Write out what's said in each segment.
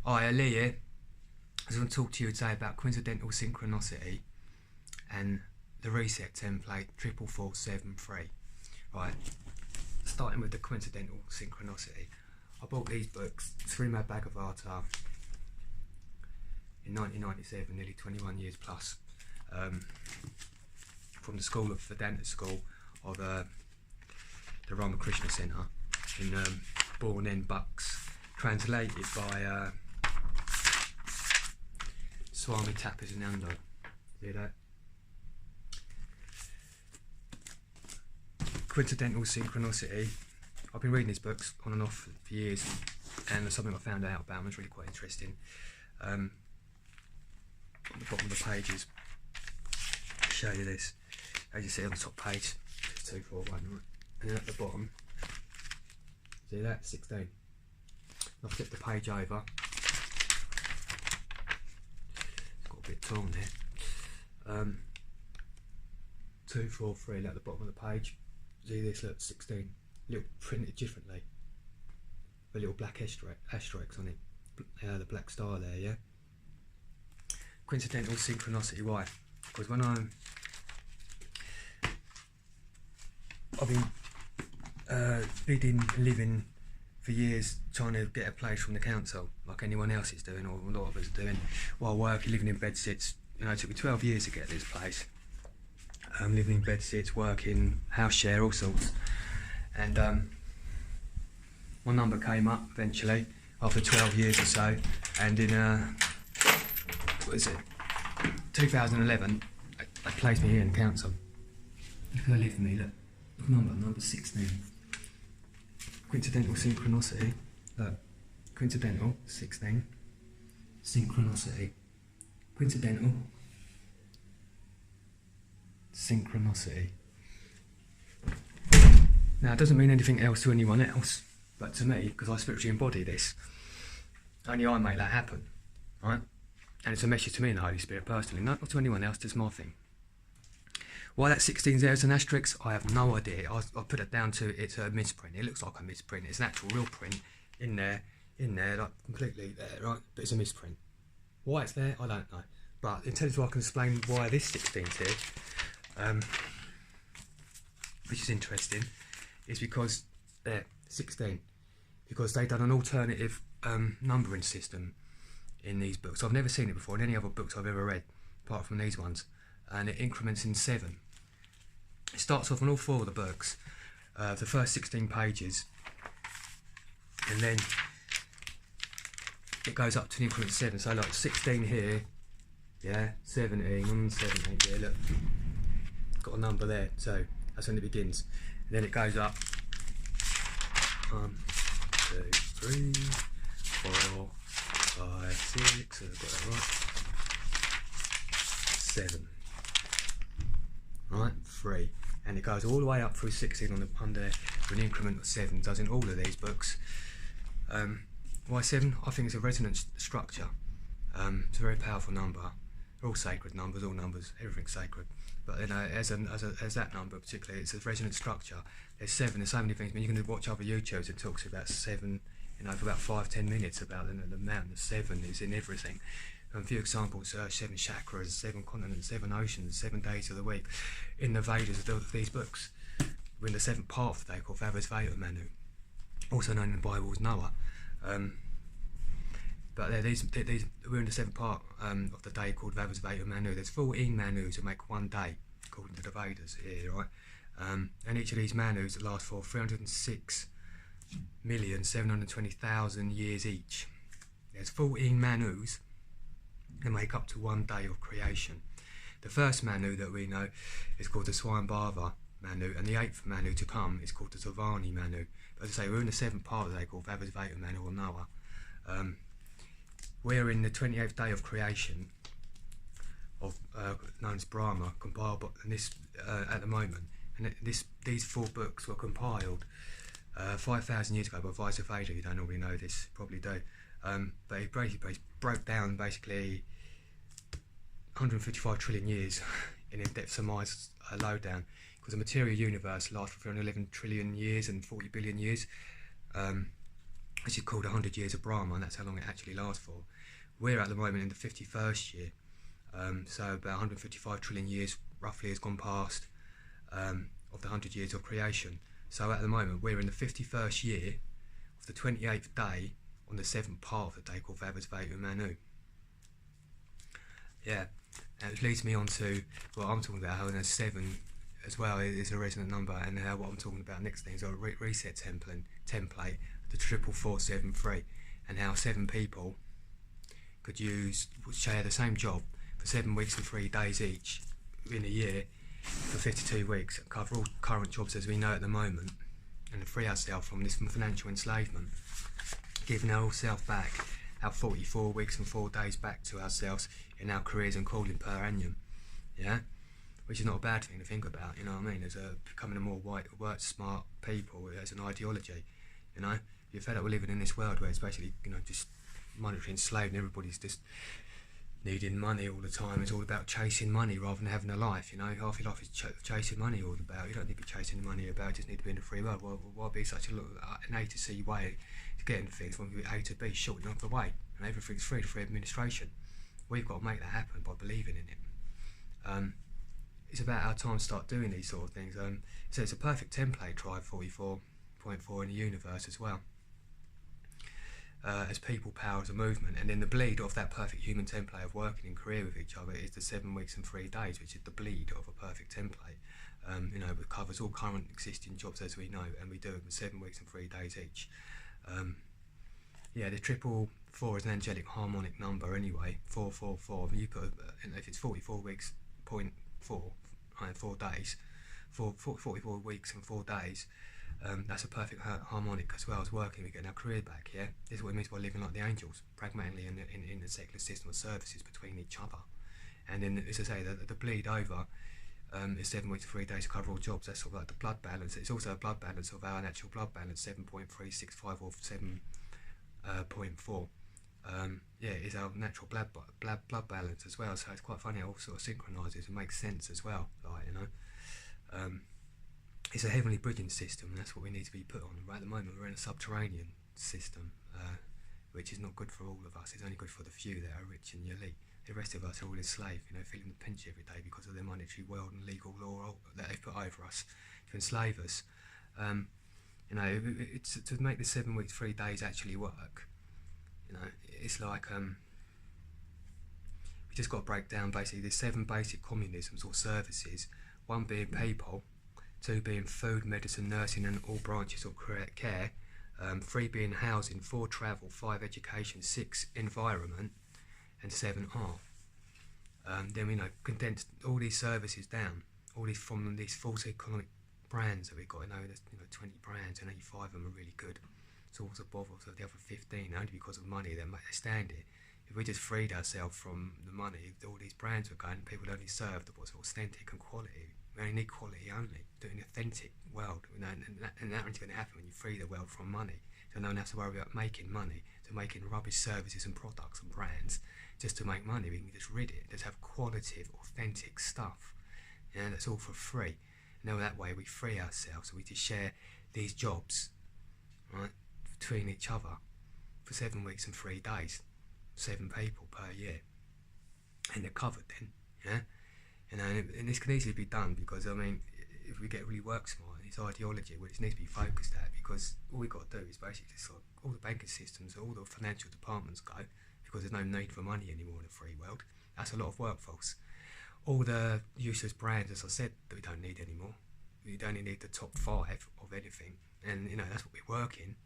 Hi, Leigh here. I was going to talk to you today about coincidental synchronicity and the reset template 44473. Right, starting with the coincidental synchronicity. I bought these books through my bag of art in 1997, nearly 21 years plus, from the School of Vedanta School of the Ramakrishna Centre in Bourne Bucks, translated by Swami Tapasanando. See that? Coincidental synchronicity. I've been reading these books on and off for years, and there's something I found out about them that's really quite interesting. On the bottom of the pages, I'll show you this. As you see on the top page, it's 241, right? And then at the bottom, see that? 16. I'll flip the page over. A bit torn there. 243 at the bottom of the page. See this? Look, 16. Little printed differently. A little black asterisks on it. The black star there, yeah. Coincidental synchronicity. Why? Because when I've been bidding, living for years, trying to get a place from the council, like anyone else is doing, or a lot of us are doing, while working, living in bed sits. You know, it took me 12 years to get this place. Living in bed sits, working, house share, all sorts. And my number came up eventually after 12 years or so, and in what is it, 2011, they placed me here in the council. Look who lived with me. Look, number 16. Coincidental synchronicity. Look, coincidental 16. Synchronicity. Coincidental synchronicity. Now, it doesn't mean anything else to anyone else, but to me, because I spiritually embody this, only I make that happen, right? And it's a message to me and the Holy Spirit personally, not to anyone else, just my thing. Why that 16's there as an asterisk, I have no idea. I put it down to it's a misprint. It looks like a misprint. It's an actual real print in there, like completely there, right? But it's a misprint. Why it's there, I don't know. But in terms of I can explain why this 16's here, which is interesting, is because there, 16, because they've done an alternative numbering system in these books. I've never seen it before in any other books I've ever read, apart from these ones. And it increments in 7. It starts off on all 4 of the books, the first 16 pages, and then it goes up to an increment of 7. So like 16 here, yeah, 17, 17, yeah, look, got a number there, so that's when it begins. And then it goes up 1, 2, 3, 4, 5, 6, so I've got that right, 7. Right, 3, and it goes all the way up through 16 on the under with an increment of 7. Does in all of these books. Why 7? I think it's a resonance structure. It's a very powerful number. They're all sacred numbers, all numbers, everything's sacred. But you know, as that number particularly, it's a resonance structure. There's 7. There's so many things. I mean, you can watch other YouTubes that talks about 7. You know, for about 5-10 minutes about the amount of 7 is in everything. A few examples: 7 chakras, 7 continents, 7 oceans, 7 days of the week. In the Vedas of these books, we're in the 7th part of the day called Vavasvata Manu, also known in the Bible as Noah. But we're in the 7th part of the day called Vavasvata Manu. There's 14 Manus that make one day, according to the Vedas here, right? And each of these Manus last for 306,720,000 years each. There's 14 Manus that make up to one day of creation. The first Manu that we know is called the Swayambhava Manu, and the 8th Manu to come is called the Savani Manu. But as I say, we're in the 7th part of the day called Vavasvata Manu or Noah. We're in the 28th day of creation, of known as Brahma, compiled by, and this at the moment. And these 4 books were compiled 5,000 years ago by Vajrayana. You don't already know this, probably do. But it basically broke down basically 155 trillion years in in-depth surmise lowdown, because the material universe lasts for 311 trillion years and 40 billion years. which is called 100 years of Brahma, and that's how long it actually lasts for. We're at the moment in the 51st year, so about 155 trillion years roughly has gone past of the 100 years of creation. So at the moment we're in the 51st year of the 28th day on the 7th part of the day called Vavasvatu Manu. Yeah, and it leads me on to what I'm talking about, how there's 7 as well is a resonant number, and how what I'm talking about next thing is a reset template, the 44473, and how 7 people could share the same job for 7 weeks and 3 days each in a year for 52 weeks, and cover all current jobs as we know at the moment, and free ourselves from this financial enslavement, giving ourselves back our 44 weeks and 4 days back to ourselves in our careers and calling per annum. Yeah, which is not a bad thing to think about, you know what I mean, as becoming a more Worksmart people as an ideology. You know, you're fed up with living in this world where it's basically, you know, just monetary enslaved, and everybody's just needing money all the time. It's all about chasing money rather than having a life. You know, half your life is chasing money all about. You don't need to be chasing money about, you just need to be in the free world. Why be such an A to C way to getting things from A to B, shortening off the way, and everything's free administration. We've got to make that happen by believing in it. It's about our time to start doing these sort of things. So it's a perfect template, Tribe 44.4 in the universe as well. As people, power as a movement, and then the bleed of that perfect human template of working in career with each other is the 7 weeks and 3 days, which is the bleed of a perfect template. You know, it covers all current existing jobs as we know, and we do it with 7 weeks and 3 days each. Yeah, the 444 is an angelic harmonic number anyway. 444. I mean, you put if it's 44 weeks, 4 days, 44 weeks and 4 days. That's a perfect harmonic as well as working. We're getting our career back. Yeah, this is what it means by living like the angels, pragmatically in the secular system of services between each other. And then, as I say, the bleed over is 7 weeks, 3 days to cover all jobs. That's sort of like the blood balance. It's also a blood balance of our natural blood balance, 7.365 or 7.4. Yeah, is our natural blood balance as well. So it's quite funny. It all sort of synchronises and makes sense as well. Like, you know. It's a heavenly bridging system, and that's what we need to be put on. Right at the moment, we're in a subterranean system, which is not good for all of us. It's only good for the few that are rich and elite. The rest of us are all enslaved, you know, feeling the pinch every day because of the monetary world and legal law that they've put over us to enslave us. You know, it's to make the 7 weeks, 3 days actually work. You know, it's like we just got to break down basically the 7 basic communisms or services. 1 being people. 2 being food, medicine, nursing and all branches of care, 3 being housing, 4 travel, 5 education, 6 environment, and 7 art. Then we condensed all these services down, all these from these false economic brands that we've got. There's 20 brands and only 5 of them are really good. So what's the bother of the other 15? Only because of money they stand it. If we just freed ourselves from the money, all these brands were going, people only serve what's authentic and quality. We only need quality only, doing an authentic world, and that is going to happen when you free the world from money. So no one has to worry about making money, so making rubbish services and products and brands just to make money. We can just rid it, just have qualitative, authentic stuff. That's all for free. And that way we free ourselves, so we just share these jobs, right, between each other for 7 weeks and 3 days, 7 people per year, and they're covered then, yeah. And this can easily be done because, I mean, if we get really work smart, it's ideology which needs to be focused at, because all we've got to do is basically just like all the banking systems, all the financial departments go, because there's no need for money anymore in the free world. That's a lot of workforce. All the useless brands, as I said, that we don't need anymore. We only need the top 5 of anything, and that's what we're working.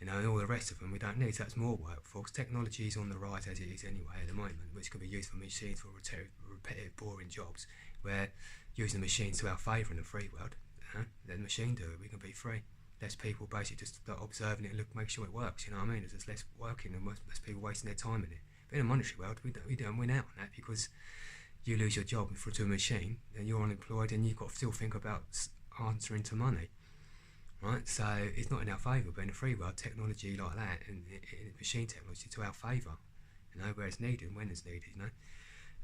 And all the rest of them we don't need, so that's more workforce. Technology is on the rise as it is anyway at the moment, which can be used for machines for repetitive, boring jobs, where using the machines to our favour in the free world, let the machine do it, we can be free. Less people basically just start observing it and make sure it works, you know what I mean? There's less working and less people wasting their time in it. But in a monetary world, we don't win out on that, because you lose your job to a machine and you're unemployed and you've got to still think about answering to money. Right, so it's not in our favour, but in the free world, technology like that and machine technology to our favour, where it's needed, when it's needed,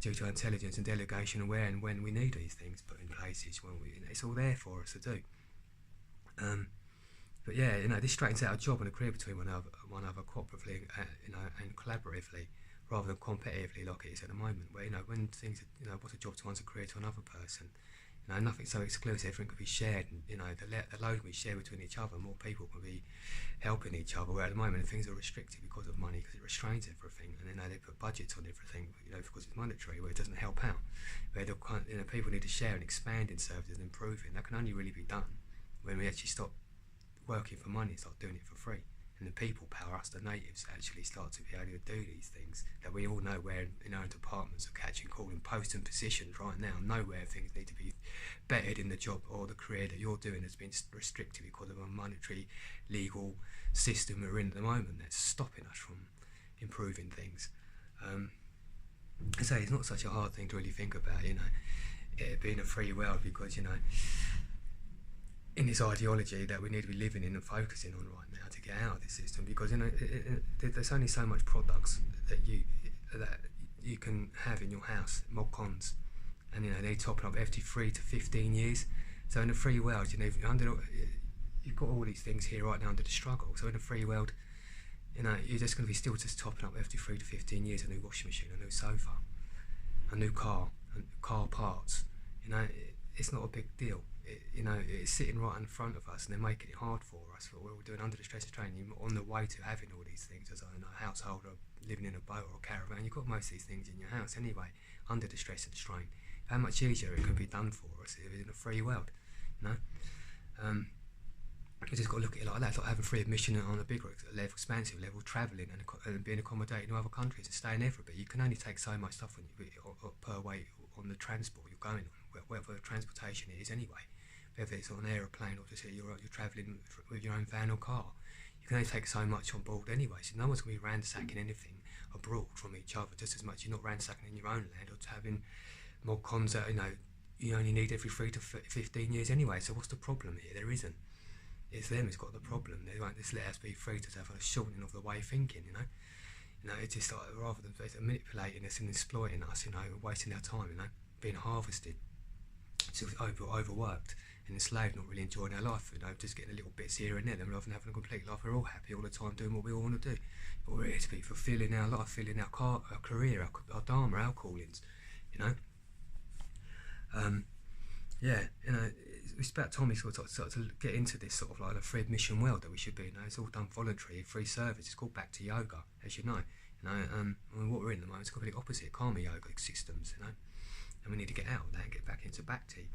due to intelligence and delegation, and where and when we need these things put in places, it's all there for us to do. But yeah, you know, this straightens out a job and a career between one another cooperatively, you know, and collaboratively, rather than competitively like it is at the moment. Where, you know, when things, you know, what's a job to one's a career to another person. You know, nothing's so exclusive. Everything can be shared. And, you know, the load we share between each other, more people can be helping each other. Where at the moment things are restricted because of money, because it restrains everything. And, you know, they put budgets on everything, you know, because it's monetary, where it doesn't help out. Where, you know, people need to share and expand in services and improving. That can only really be done when we actually stop working for money, start doing it for free. And the people power, us the natives, actually start to be able to do these things that we all know where in our departments are catching, calling, posts and positions right now. Nowhere things need to be bettered in the job or the career that you're doing has been restricted because of a monetary, legal system we're in at the moment that's stopping us from improving things. I say it's not such a hard thing to really think about, you know, it being a free world, because, you know, in this ideology that we need to be living in and focusing on right now to get out of this system, because, you know, there's only so much products that you can have in your house, mod cons, and, you know, they're topping up every 3 to 15 years. So in the free world, you know, you've got all these things here right now under the struggle. So in the free world, you know, you're just going to be still just topping up every 3 to 15 years, a new washing machine, a new sofa, a new car, and car parts. You know, it's not a big deal. You know, it's sitting right in front of us, and they're making it hard for us. What we're doing under the stress of training, on the way to having all these things as a household, or living in a boat or a caravan. You've got most of these things in your house anyway, under the stress and strain. How much easier it could be done for us if it's in a free world, you know? You just got to look at it like that. It's like having free admission on a bigger level, expansive level, travelling and being accommodated in other countries and staying there for a bit. You can only take so much stuff per weight on the transport you're going on, whatever transportation it is anyway. Whether it's on an aeroplane or just you're travelling with your own van or car, you can only take so much on board anyway. So no one's going to be ransacking anything abroad from each other just as much. You're not ransacking in your own land or having more cons that, you know, you only need every 3 to 15 years anyway. So what's the problem here? There isn't. It's them who's got the problem. They won't just let us be free to have a shortening of the way of thinking, you know. You know, it's just like, rather than manipulating us and exploiting us, you know, wasting our time, you know, being harvested, sort of overworked and enslaved, not really enjoying our life, you know, just getting a little bits here and there, then rather than having a complete life, we're all happy all the time doing what we all want to do. But we're here to be fulfilling our life, filling our career, our dharma, our callings, you know. Yeah, you know, it's about time we sort of to get into this sort of like a free admission world that we should be. You know, it's all done voluntary, free service. It's called back to yoga, as you know. You know, I mean, what we're in at the moment is completely opposite karma yoga systems. You know, and we need to get out of that and get back into bhakti.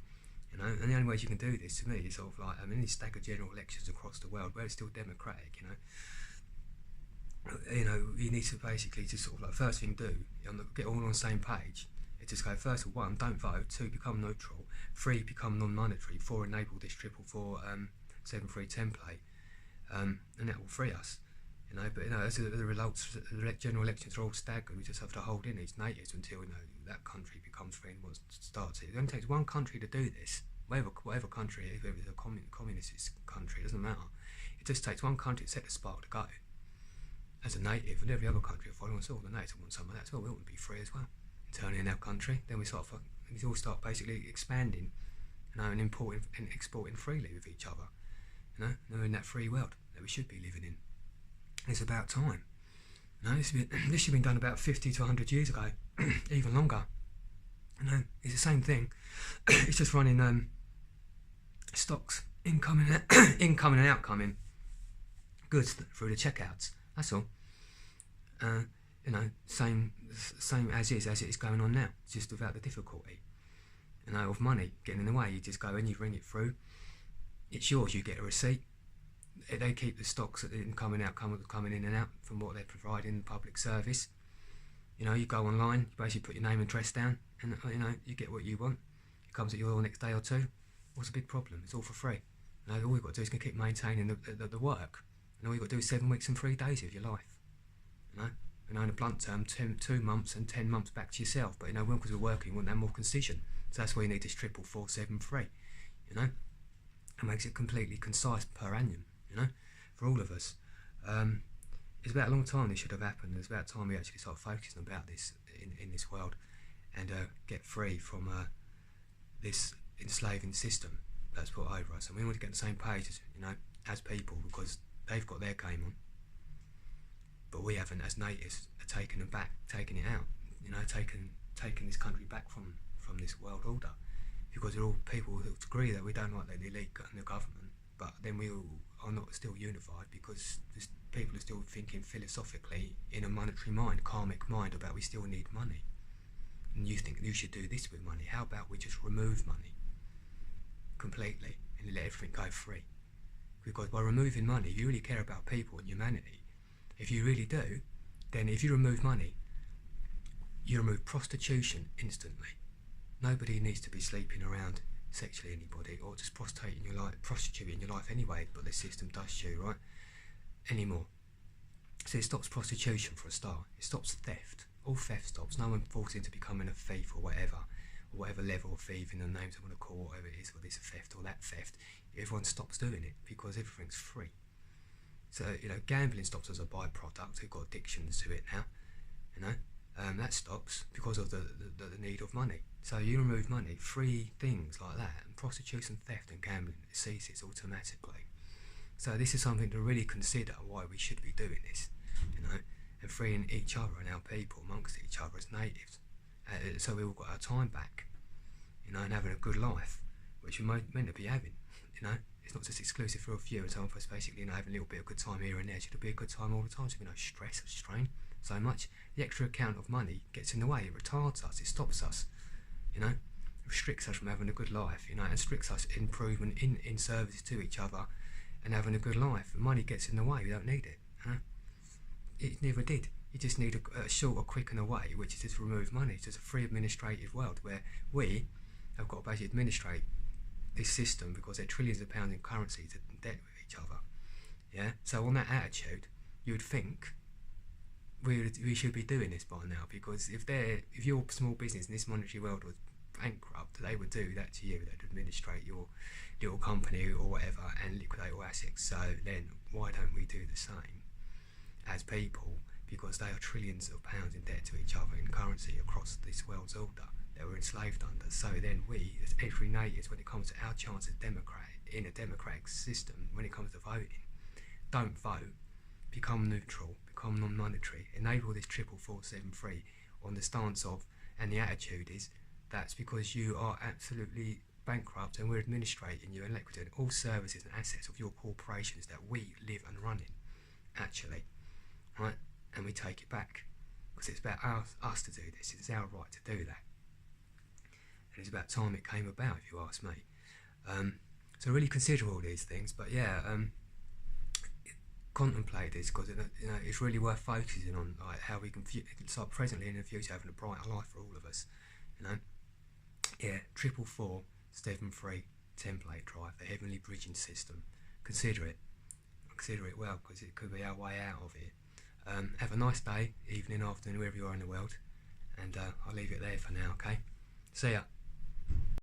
You know, and the only ways you can do this, to me, is sort of like, I mean, these staggered general elections across the world where it's still democratic. You know, you need to basically just sort of like, first thing do, get all on the same page. Just go, first of all, 1, don't vote. 2, become neutral. 3, become non-monetary. 4, enable this 444 7-3 template, and that will free us. You know, but you know, as the results, the general elections are all staggered. We just have to hold in these natives until, you know, that country becomes free and wants to start it. It only takes one country to do this. Whatever country it is, whether it's a communist country, it doesn't matter. It just takes one country to set the spark to go. As a native, and every other country will follow us. All the natives want some of that as well. We want to be free as well. Turning in our country, then we all start basically expanding, you know, and importing and exporting freely with each other, you know, and we're in that free world that we should be living in. It's about time. You know, this should have been done about 50 to 100 years ago, even longer. You know, it's the same thing. It's just running stocks, incoming and outcoming goods through the checkouts. That's all. You know, same as it is going on now, just without the difficulty, you know, of money getting in the way. You just go in, you ring it through, it's yours, you get a receipt. They keep the stocks coming in and out from what they're providing, public service. You know, you go online, you basically put your name and address down, and, you know, you get what you want. It comes at your next day or two. What's the big problem? It's all for free. You know, all you've got to do is keep maintaining the work, and all you've got to do is 7 weeks and 3 days of your life. You know, in a blunt term, 2 months and 10 months back to yourself. But, you know, because we're working, we want that more concision. So that's why you need this 44473. You know, it makes it completely concise per annum. You know, for all of us. It's about a long time this should have happened. It's about time we actually start focusing about this in this world, and get free from this enslaving system that's put over us. And we want to get on the same page as, you know, as people, because they've got their game on, but we haven't, as natives, taken them back, taken it out, you know, taken this country back from this world order, because we're all people who agree that we don't like the elite and the government, but then we all are not still unified, because people are still thinking philosophically in a monetary mind, karmic mind, about we still need money. And you think you should do this with money. How about we just remove money completely and let everything go free? Because by removing money, if you really care about people and humanity, if you really do, then if you remove money, you remove prostitution instantly. Nobody needs to be sleeping around sexually anybody, or just prostituting your life anyway, but the system does you, right? Anymore. So it stops prostitution for a start. It stops theft. All theft stops. No one falls into becoming a thief or whatever level of thieving, the names I want to call, whatever it is, whether it's a theft or that theft. Everyone stops doing it because everything's free. So, you know, gambling stops as a byproduct. We've got addictions to it now, you know. That stops because of the need of money. So you remove money, free things like that, and prostitution, theft and gambling, it ceases automatically. So this is something to really consider, why we should be doing this, you know, and freeing each other and our people amongst each other as natives. So we all got our time back, you know, and having a good life, which we're meant to be having, you know. It's not just exclusive for a few, and some of us basically, you know, having a little bit of good time here and there. Should be a good time all the time, so we no stress or strain so much. The extra account of money gets in the way, it retards us, it stops us, you know, restricts us from having a good life, you know, and restricts us improvement in services to each other and having a good life. Money gets in the way, we don't need it, you know. It never did. You just need a shorter, quicker way, which is just remove money. It's just a free administrative world where we have got to basically administrate this system, because they're trillions of pounds in currency to debt with each other. Yeah. So on that attitude, you would think we should be doing this by now, because if your small business in this monetary world was bankrupt, they would do that to you. They'd administrate your little company or whatever and liquidate all assets. So then why don't we do the same as people? Because they are trillions of pounds in debt to each other in currency across this world's order that we're enslaved under. So then we, as every native, when it comes to our chance of in a democratic system, when it comes to voting, don't vote, become neutral, become non-monetary, enable this 44473 on the stance of, and the attitude is, that's because you are absolutely bankrupt and we're administrating you and liquidating all services and assets of your corporations that we live and run in, actually, right? And we take it back, because it's about us to do this. It's our right to do that. And it's about time it came about, if you ask me. So really consider all these things, but yeah, contemplate this, because you know, it's really worth focusing on, like, how we can start presently in the future having a brighter life for all of us, you know. Yeah, 44473 template drive, the heavenly bridging system. Consider it well, because it could be our way out of it. Have a nice day, evening, afternoon, wherever you are in the world, and I'll leave it there for now, okay? See ya.